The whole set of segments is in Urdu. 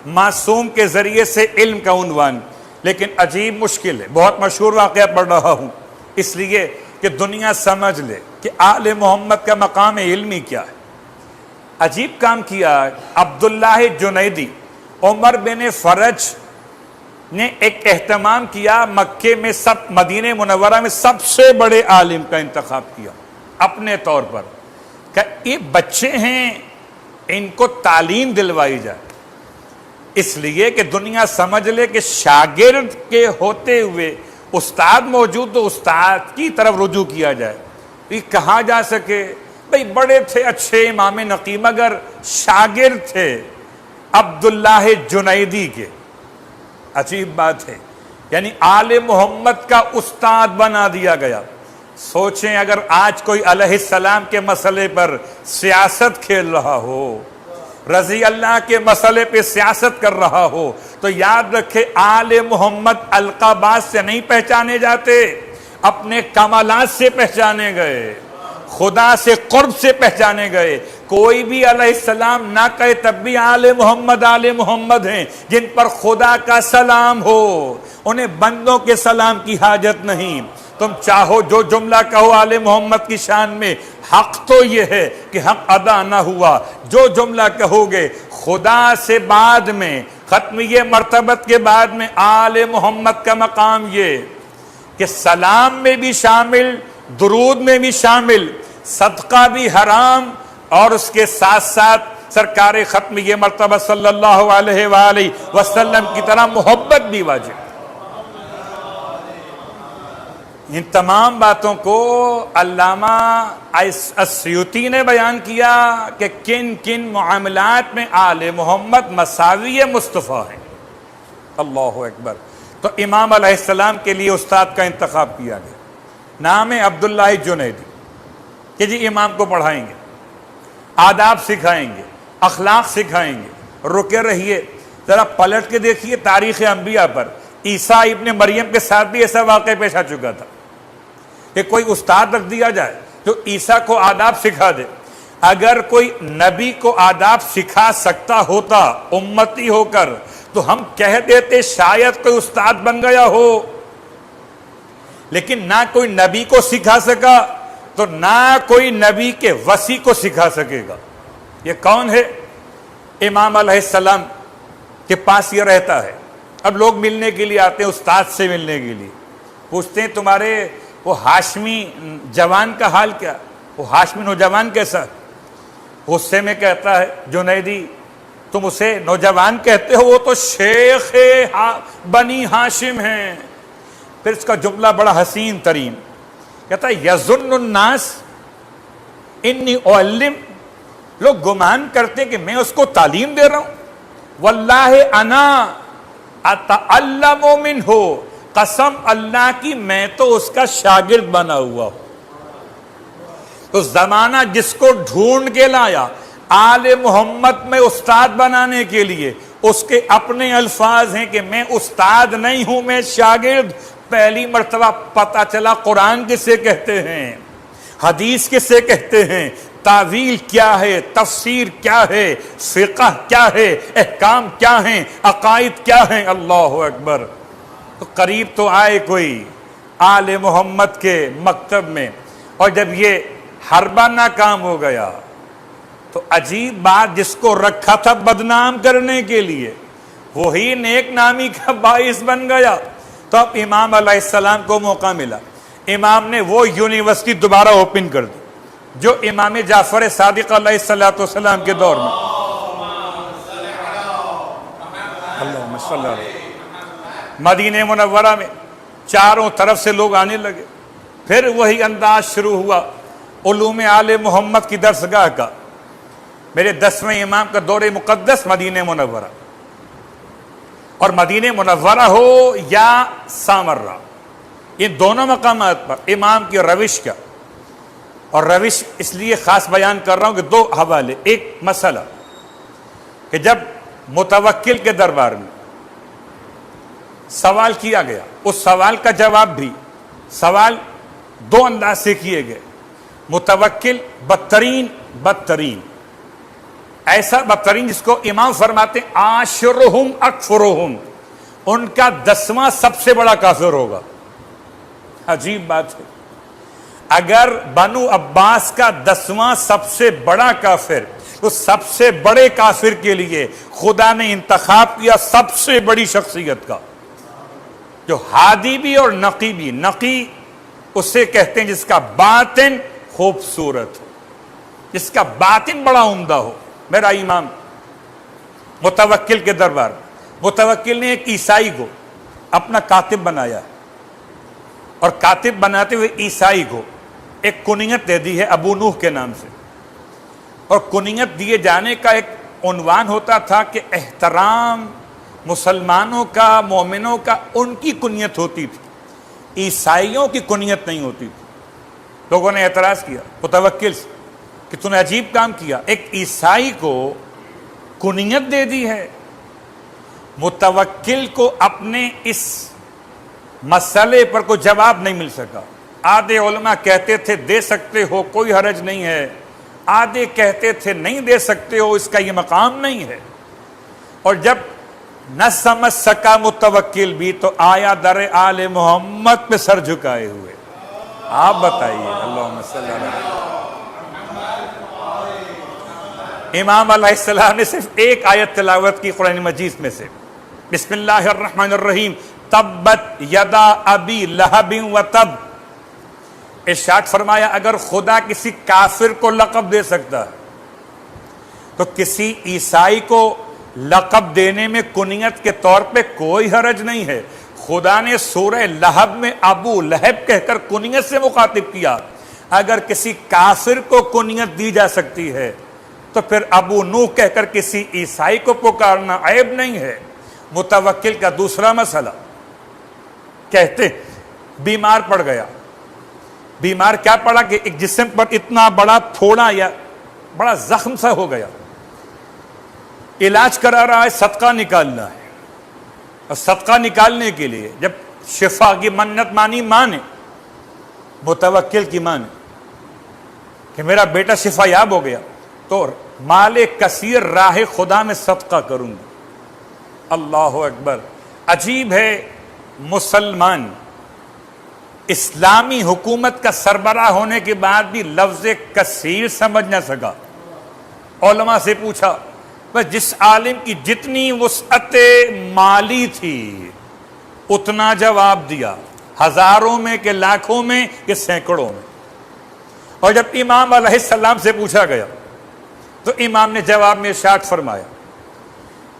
معصوم کے ذریعے سے علم کا عنوان، لیکن عجیب مشکل ہے. بہت مشہور واقعہ پڑھ رہا ہوں اس لیے کہ دنیا سمجھ لے کہ آل محمد کا مقام علمی کیا ہے. عجیب کام کیا عبداللہ جنیدی. عمر بن فرج نے ایک اہتمام کیا، مکے میں مدینہ منورہ میں سب سے بڑے عالم کا انتخاب کیا اپنے طور پر، کہ یہ بچے ہیں ان کو تعلیم دلوائی جائے، اس لیے کہ دنیا سمجھ لے کہ شاگرد کے ہوتے ہوئے استاد موجود تو استاد کی طرف رجوع کیا جائے. یہ کہاں جا سکے بھئی بڑے تھے اچھے امام نقی، مگر شاگرد تھے عبداللہ جنیدی کے. عجیب بات ہے، یعنی آل محمد کا استاد بنا دیا گیا. سوچیں اگر آج کوئی علیہ السلام کے مسئلے پر سیاست کھیل رہا ہو، رضی اللہ کے مسئلے پہ سیاست کر رہا ہو، تو یاد رکھے آل محمد القابات سے نہیں پہچانے جاتے، اپنے کمالات سے پہچانے گئے، خدا سے قرب سے پہچانے گئے. کوئی بھی علیہ السلام نہ کہے تب بھی آل محمد ہیں جن پر خدا کا سلام ہو، انہیں بندوں کے سلام کی حاجت نہیں. تم چاہو جو جملہ کہو آل محمد کی شان میں، حق تو یہ ہے کہ حق ادا نہ ہوا. جو جملہ کہو گے خدا سے بعد میں، ختمیہ مرتبت کے بعد میں آل محمد کا مقام یہ کہ سلام میں بھی شامل، درود میں بھی شامل، صدقہ بھی حرام، اور اس کے ساتھ ساتھ سرکار ختمیہ مرتبہ صلی اللہ علیہ وآلہ وسلم کی طرح محبت بھی واجب. ان تمام باتوں کو علامہ السیوطی نے بیان کیا کہ کن کن معاملات میں آل محمد مساوی مصطفیٰ ہیں. اللہ اکبر. تو امام علیہ السلام کے لیے استاد کا انتخاب کیا گیا. نام ہے عبداللہ جنیدی، کہ جی امام کو پڑھائیں گے، آداب سکھائیں گے، اخلاق سکھائیں گے. رکے رہیے، ذرا پلٹ کے دیکھیے تاریخ انبیاء پر. عیسیٰ ابن مریم کے ساتھ بھی ایسا واقعہ پیش آ چکا تھا کہ کوئی استاد رکھ دیا جائے جو عیسیٰ کو آداب سکھا دے. اگر کوئی نبی کو آداب سکھا سکتا ہوتا امتی ہو کر تو ہم کہہ دیتے شاید کوئی استاد بن گیا ہو، لیکن نہ کوئی نبی کو سکھا سکا تو نہ کوئی نبی کے وصی کو سکھا سکے گا. یہ کون ہے؟ امام علیہ السلام کے پاس یہ رہتا ہے. اب لوگ ملنے کے لیے آتے ہیں استاد سے ملنے کے لیے، پوچھتے ہیں تمہارے وہ ہاشمی جوان کا حال کیا، وہ ہاشمی نوجوان کیسا؟ غصے میں کہتا ہے جنیدی تم اسے نوجوان کہتے ہو، وہ تو شیخ بنی ہاشم ہیں. پھر اس کا جملہ بڑا حسین ترین، کہتا ہے یظن الناس انی اعلم، لوگ گمان کرتے کہ میں اس کو تعلیم دے رہا ہوں. واللہ انا اتعلم منہ، قسم اللہ کی میں تو اس کا شاگرد بنا ہوا ہوں. تو زمانہ جس کو ڈھونڈ کے لایا آل محمد میں استاد بنانے کے لیے، اس کے اپنے الفاظ ہیں کہ میں استاد نہیں ہوں، میں شاگرد. پہلی مرتبہ پتا چلا قرآن کسے کہتے ہیں، حدیث کسے کہتے ہیں، تعویل کیا ہے، تفسیر کیا ہے، فقہ کیا ہے، احکام کیا ہیں، عقائد کیا ہیں. اللہ اکبر. تو قریب تو آئے کوئی آل محمد کے مکتب میں، اور جب یہ حربہ ناکام ہو گیا تو عجیب بات، جس کو رکھا تھا بدنام کرنے کے لیے وہی نیک نامی کا باعث بن گیا. تو اب امام علیہ السلام کو موقع ملا، امام نے وہ یونیورسٹی دوبارہ اوپن کر دی جو امام جعفر صادق علیہ السلام کے دور میں. اللہم صلی اللہ. مدینہ منورہ میں چاروں طرف سے لوگ آنے لگے. پھر وہی انداز شروع ہوا علوم آل محمد کی درسگاہ کا. میرے 10ویں امام کا دور مقدس مدینہ منورہ، اور مدینہ منورہ ہو یا سامرہ، ان دونوں مقامات پر امام کی روش کا. اور روش اس لیے خاص بیان کر رہا ہوں کہ دو حوالے. ایک مسئلہ کہ جب متوکل کے دربار میں سوال کیا گیا، اس سوال کا جواب بھی، سوال دو انداز سے کیے گئے. متوکل بدترین ایسا بدترین جس کو امام فرماتے ہیں عاشرہم اکفرہم، ان کا 10واں سب سے بڑا کافر ہوگا۔ عجیب بات ہے، اگر بنو عباس کا 10واں سب سے بڑا کافر، تو سب سے بڑے کافر کے لیے خدا نے انتخاب کیا سب سے بڑی شخصیت کا، جو ہادی بھی اور نقی بھی۔ نقی اسے کہتے ہیں جس کا باطن خوبصورت ہو، جس کا باطن بڑا عمدہ ہو۔ میرا امام متوکل کے دربار، متوکل نے ایک عیسائی کو اپنا کاتب بنایا، اور کاتب بناتے ہوئے عیسائی کو ایک کنیت دے دی ہے ابو نوح کے نام سے، اور کنیت دیے جانے کا ایک عنوان ہوتا تھا کہ احترام مسلمانوں کا، مومنوں کا، ان کی کنیت ہوتی تھی، عیسائیوں کی کنیت نہیں ہوتی تھی۔ لوگوں نے اعتراض کیا متوکل سے کہ تو نے عجیب کام کیا، ایک عیسائی کو کنیت دے دی ہے۔ متوکل کو اپنے اس مسئلے پر کوئی جواب نہیں مل سکا۔ آدھے علماء کہتے تھے دے سکتے ہو، کوئی حرج نہیں ہے، آدھے کہتے تھے نہیں دے سکتے ہو، اس کا یہ مقام نہیں ہے۔ اور جب نہ سمجھ سکا متوکل بھی، تو آیا در آل محمد پہ سر جھکائے ہوئے۔ آپ بتائیے، اللہم صلی اللہ علیہ وسلم۔ امام علیہ السلام نے صرف ایک آیت تلاوت کی قرآن مجید میں سے، بسم اللہ الرحمن الرحیم، تبت یدا ابی لہب و تب۔ ارشاد فرمایا اگر خدا کسی کافر کو لقب دے سکتا ہے تو کسی عیسائی کو لقب دینے میں کنیت کے طور پہ کوئی حرج نہیں ہے۔ خدا نے سورہ لہب میں ابو لہب کہہ کر کنیت سے مخاطب کیا۔ اگر کسی کافر کو کنیت دی جا سکتی ہے تو پھر ابو نوح کہہ کر کسی عیسائی کو پکارنا عیب نہیں ہے۔ متوکل کا دوسرا مسئلہ، کہتے بیمار پڑ گیا۔ بیمار کیا پڑا کہ ایک جسم پر اتنا بڑا تھوڑا یا بڑا زخم سا ہو گیا، علاج کرا رہا ہے، صدقہ نکالنا ہے، اور صدقہ نکالنے کے لیے جب شفا کی منت مانی ماں نے، متوکل کی ماں نے، کہ میرا بیٹا شفا یاب ہو گیا تو مال کثیر راہ خدا میں صدقہ کروں گی۔ اللہ اکبر۔ عجیب ہے، مسلمان اسلامی حکومت کا سربراہ ہونے کے بعد بھی لفظ کثیر سمجھ نہ سکا۔ علماء سے پوچھا، بس جس عالم کی جتنی وسعت مالی تھی اتنا جواب دیا، ہزاروں میں کہ لاکھوں میں کہ سینکڑوں میں۔ اور جب امام علیہ السلام سے پوچھا گیا تو امام نے جواب میں ارشاد فرمایا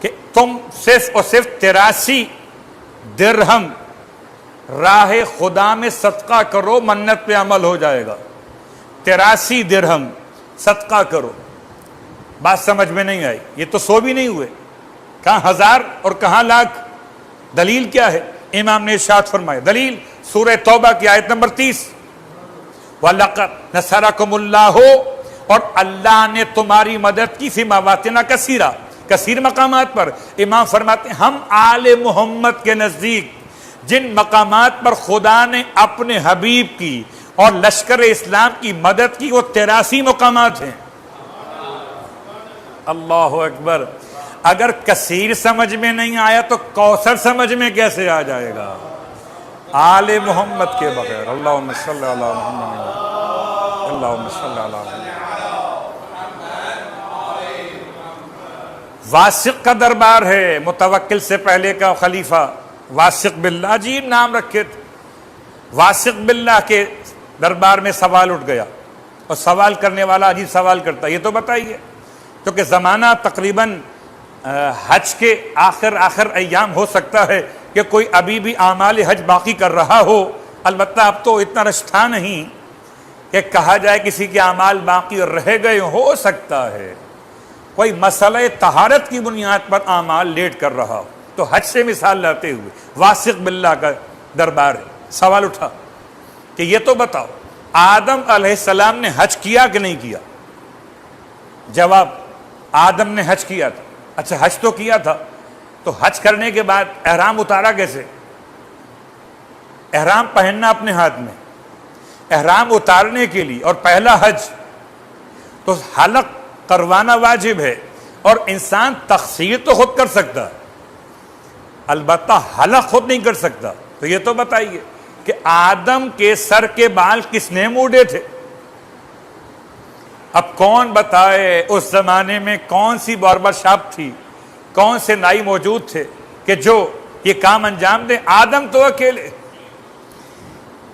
کہ تم صرف اور صرف 83 درہم راہ خدا میں صدقہ کرو، منت پہ عمل ہو جائے گا۔ 83 درہم صدقہ کرو۔ بات سمجھ میں نہیں آئی، یہ تو 100 بھی نہیں ہوئے، کہاں ہزار اور کہاں لاکھ؟ دلیل کیا ہے؟ امام نے ارشاد فرمایا، دلیل سورہ توبہ کی آیت نمبر 30، وَلَقَدْ نَصَرَكُمُ اللَّهُ، اور اللہ نے تمہاری مدد کی فی مواطن کثیرہ، کثیر مقامات پر۔ امام فرماتے ہیں ہم آل محمد کے نزدیک جن مقامات پر خدا نے اپنے حبیب کی اور لشکر اسلام کی مدد کی وہ 83 مقامات ہیں۔ اللہ اکبر۔ اگر کثیر سمجھ میں نہیں آیا تو کوثر سمجھ میں کیسے آ جائے گا؟ آل محمد کے بغیر۔ اللہم صلی علی محمد، اللہم صلی علی محمد۔ واسق کا دربار ہے، متوکل سے پہلے کا خلیفہ واسق باللہ، عجیب نام رکھے تھے۔ واسق باللہ کے دربار میں سوال اٹھ گیا، اور سوال کرنے والا عجیب سوال کرتا ہے، یہ تو بتائیے، کیونکہ زمانہ تقریباً حج کے آخر ایام ہو سکتا ہے کہ کوئی ابھی بھی اعمال حج باقی کر رہا ہو، البتہ اب تو اتنا رش تھا نہیں کہ کہا جائے کسی کے اعمال باقی رہ گئے، ہو سکتا ہے کوئی مسئلہ طہارت کی بنیاد پر اعمال لیٹ کر رہا ہو، تو حج سے مثال لاتے ہوئے واسق باللہ کا دربار ہے۔ سوال اٹھا کہ یہ تو بتاؤ آدم علیہ السلام نے حج کیا کہ نہیں کیا؟ جواب، آدم نے حج کیا تھا۔ اچھا حج تو کیا تھا، تو حج کرنے کے بعد احرام اتارا کیسے؟ احرام پہننا اپنے ہاتھ میں، احرام اتارنے کے لیے اور پہلا حج تو حلق کروانا واجب ہے، اور انسان تقصیر تو خود کر سکتا ہے، البتہ حلق خود نہیں کر سکتا. تو یہ تو بتائیے کہ آدم کے سر کے بال کس نے موڑے تھے؟ اب کون بتائے اس زمانے میں کون سی باربر شاپ تھی، کون سے نائی موجود تھے کہ جو یہ کام انجام دیں؟ آدم تو اکیلے.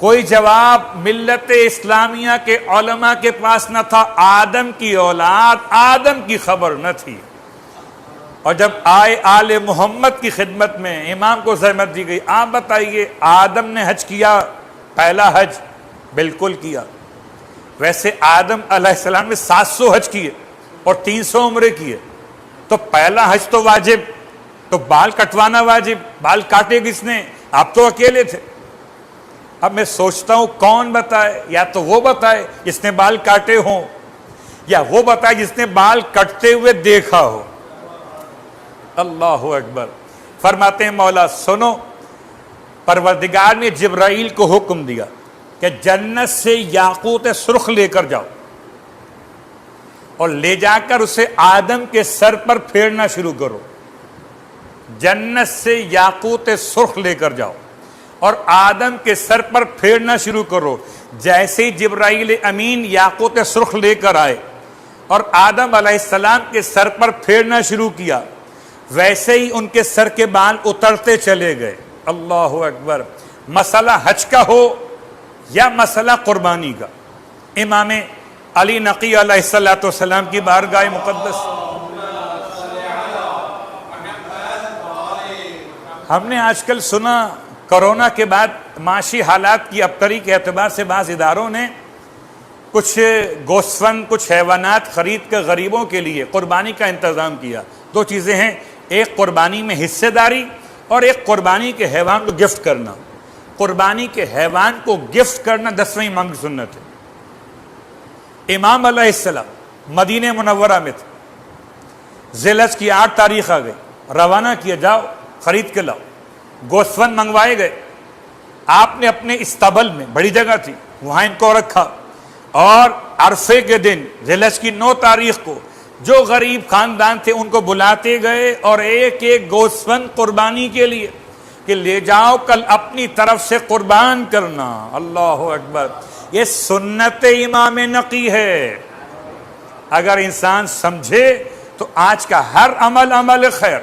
کوئی جواب ملت اسلامیہ کے علماء کے پاس نہ تھا. آدم کی اولاد، آدم کی خبر نہ تھی. اور جب آئے آل محمد کی خدمت میں، امام کو زحمت دی گئی، آپ بتائیے آدم نے حج کیا؟ پہلا حج بالکل کیا. ویسے آدم علیہ السلام نے 700 حج کیے اور 300 عمرے کیے. تو پہلا حج تو واجب، تو بال کٹوانا واجب. بال کاٹے کس نے؟ آپ تو اکیلے تھے. اب میں سوچتا ہوں کون بتائے، یا تو وہ بتائے جس نے بال کاٹے ہوں، یا وہ بتائے جس نے بال کٹتے ہوئے دیکھا ہو. اللہ اکبر. فرماتے ہیں مولا سنو، پروردگار نے جبرائیل کو حکم دیا کہ جنت سے یاقوت سرخ لے کر جاؤ اور لے جا کر اسے آدم کے سر پر پھیرنا شروع کرو. جنت سے یاقوت سرخ لے کر جاؤ اور آدم کے سر پر پھیرنا شروع کرو. جیسے ہی جبرائیل امین یاقوت سرخ لے کر آئے اور آدم علیہ السلام کے سر پر پھیرنا شروع کیا، ویسے ہی ان کے سر کے بال اترتے چلے گئے. اللہ اکبر. مسئلہ حج کا ہو یا مسئلہ قربانی کا، امام علی نقی علیہ السلام کی بارگاہ مقدس. ہم نے آج کل سنا کرونا کے بعد معاشی حالات کی ابتری کے اعتبار سے بعض اداروں نے کچھ گوسفند، کچھ حیوانات خرید کر غریبوں کے لیے قربانی کا انتظام کیا. دو چیزیں ہیں، ایک قربانی میں حصہ داری اور ایک قربانی کے حیوان کو گفٹ کرنا. قربانی کے حیوان کو گفٹ کرنا 10ویں امام کی سنت ہے. امام علیہ السلام مدینہ منورہ میں تھے. ذی الحج کی 8 تاریخ آ گئی، روانہ کیا، جاؤ خرید کے لاؤ. گوسفند منگوائے گئے. آپ نے اپنے استبل میں، بڑی جگہ تھی وہاں ان کو رکھا، اور عرفے کے دن ذی الحج کی 9 تاریخ کو جو غریب خاندان تھے ان کو بلاتے گئے اور ایک ایک گوسفند قربانی کے لیے کہ لے جاؤ کل اپنی طرف سے قربان کرنا. اللہ اکبر. یہ سنت امام نقی ہے. اگر انسان سمجھے تو آج کا ہر عمل عمل خیر.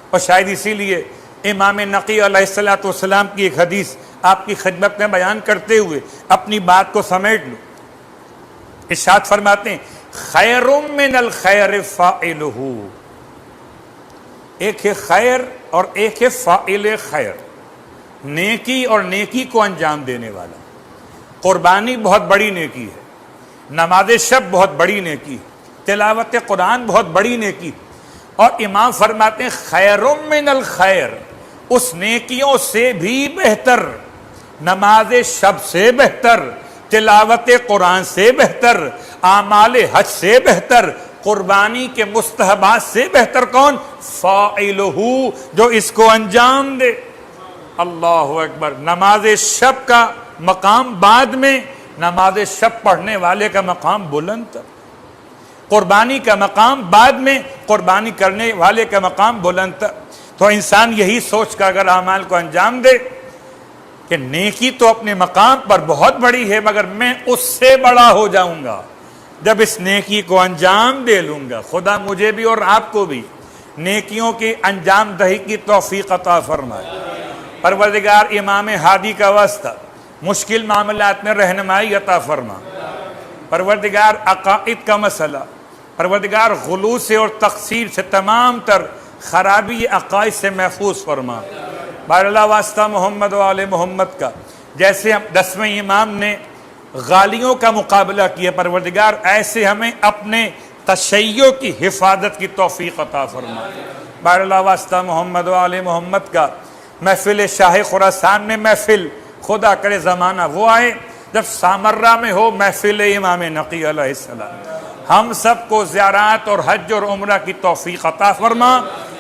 اور شاید اسی لیے امام نقی علیہ السلام کی ایک حدیث آپ کی خدمت میں بیان کرتے ہوئے اپنی بات کو سمیٹ لوں. ارشاد فرماتے ہیں خیر من الخیر فاعلہ. ایک ہے خیر اور ایک ہے فاعل خیر، نیکی اور نیکی کو انجام دینے والا. قربانی بہت بڑی نیکی ہے، نماز شب بہت بڑی نیکی ہے، تلاوت قرآن بہت بڑی نیکی. اور امام فرماتے ہیں خیر من الخیر، اس نیکیوں سے بھی بہتر، نماز شب سے بہتر، تلاوت قرآن سے بہتر، اعمال حج سے بہتر، قربانی کے مستحبات سے بہتر کون؟ فاعلہ، جو اس کو انجام دے. اللہ اکبر. نماز شب کا مقام بعد میں، نماز شب پڑھنے والے کا مقام بلند تر. قربانی کا مقام بعد میں، قربانی کرنے والے کا مقام بلند تر. تو انسان یہی سوچ کر اگر اعمال کو انجام دے کہ نیکی تو اپنے مقام پر بہت بڑی ہے، مگر میں اس سے بڑا ہو جاؤں گا جب اس نیکی کو انجام دے لوں گا. خدا مجھے بھی اور آپ کو بھی نیکیوں کی انجام دہی کی توفیق عطا فرمائے. پروردگار امام ہادی کا واسطہ مشکل معاملات میں رہنمائی عطا فرما. پروردگار عقائد کا مسئلہ، پروردگار غلو سے اور تقصیر سے، تمام تر خرابی عقائد سے محفوظ فرما. بار اللہ واسطہ محمد و آل محمد کا، جیسے ہم 10ویں امام نے غالیوں کا مقابلہ کیا، پروردگار ایسے ہمیں اپنے تشیع کی حفاظت کی توفیق عطا فرما. بار اللہ واسطہ محمد و آل محمد کا، محفل شاہ خراسان میں محفل، خدا کرے زمانہ وہ آئے جب سامرہ میں ہو محفل امام نقی علیہ السلام. ہم سب کو زیارات اور حج اور عمرہ کی توفیق عطا فرما.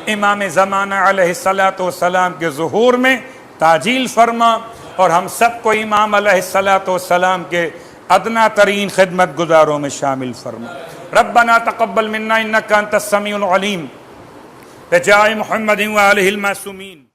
امام زمانہ علیہ السلام کے ظہور میں تعجیل فرما، اور ہم سب کو امام علیہ السلام کے ادنا ترین خدمت گزاروں میں شامل فرما. ربنا تقبل منا انك انت السميع العليم بجاه محمد وآله المعصومين.